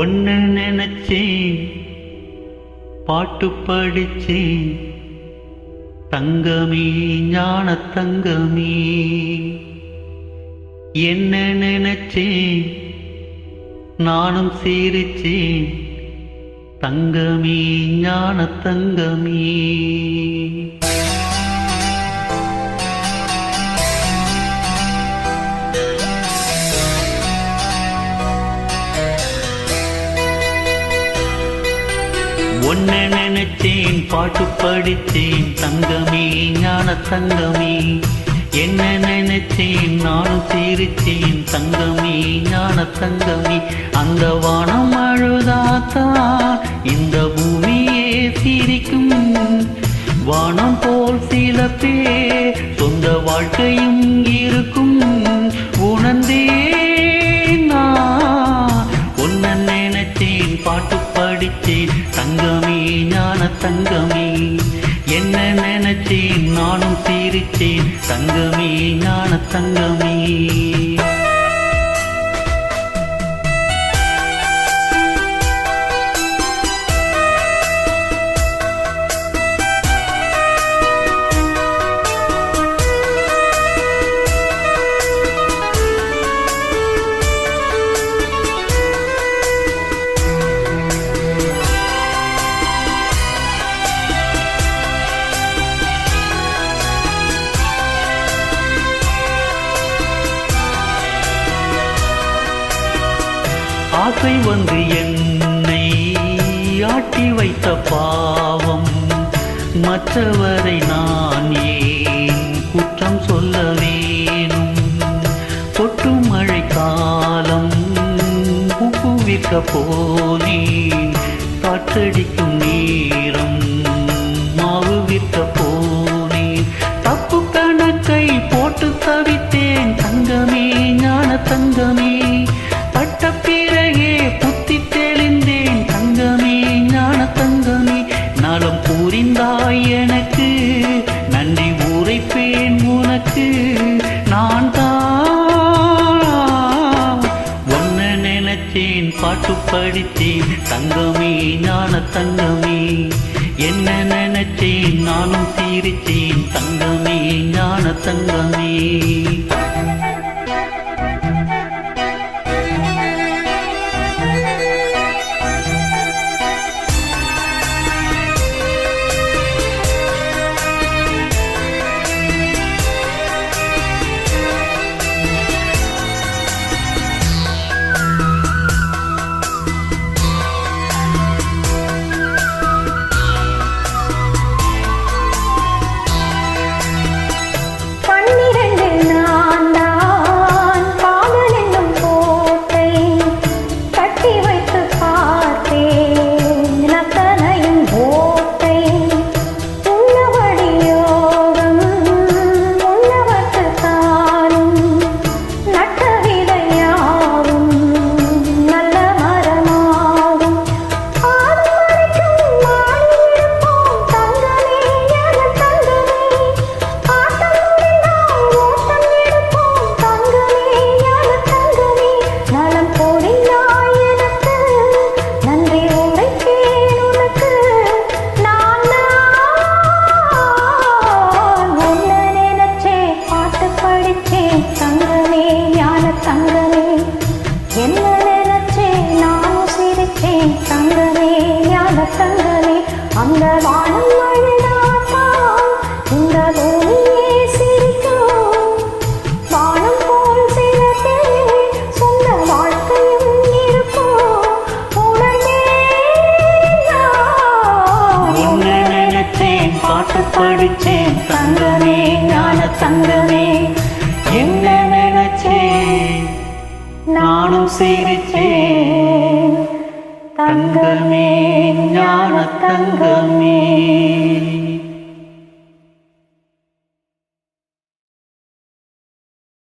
ஒன்னு நினைச்சேன், பாட்டு படிச்சேன், தங்கமே ஞான தங்கமே. என்ன நினைச்சேன், நானும் சிரிச்சேன், தங்கமே ஞான தங்கமே. ஒன்ன நினைச்சேன், பாட்டு படிச்சேன், தங்கமே ஞான தங்கமே. என்ன நினைச்சேன், நானும் சிரிச்சேன், தங்கமே ஞான தங்கமே. அந்த வானம் அழுதாத்தான் இந்த பூமியே சிரிக்கும். வானம் போல் சில பேர் சொந்த வாழ்க்கையும் இருக்கும். உணர்ந்தேன் நான், ஒன்ன நினைச்சேன், பாட்டு படிச்சேன், தங்கமே ஞான தங்கமே. என்ன நினைச்சேன், நானும் சிரிச்சேன், தங்கமே ஞான தங்கமே. ஆசை வந்து என்னை ஆட்டி வைத்த பாவம், மற்றவரை நான் ஏன் குற்றம் சொல்ல வேணும்? கொட்டு மழை காலம் பூவிக்க போனேன், காற்றடிக்கும் நேரம் மாவு விற்க போனேன். தப்பு கணக்கை போட்டு தவித்தேன், தங்கமே ஞான தங்கமே. பட்ட பிறகே புத்தி தெளிந்தேன், தங்கமே ஞான தங்கமே. நலம் புரிந்தாய் எனக்கு, நன்றி உரைப்பேன் உனக்கு. நான் தான் ஒன்ன நினைச்சேன், பாட்டு படித்தேன், தங்கமே ஞான தங்கமே. என்ன நினைச்சேன், நானும் சிரிச்சேன், தங்கமே ஞான தங்கமே. அந்த வானம் அழுதாத்தான் இந்த பூமியே சிரிக்கும். வானம் போல் சில பேர் சொந்த வாழ்க்கையும் இருக்கும். உன்ன நினைச்சேன், பாட்டு படிச்சேன், தங்கமே ஞான தங்கமே. என்ன நினைச்சேன், நானும் சிரிச்சேன், தங்கமே ஞான தங்கமே.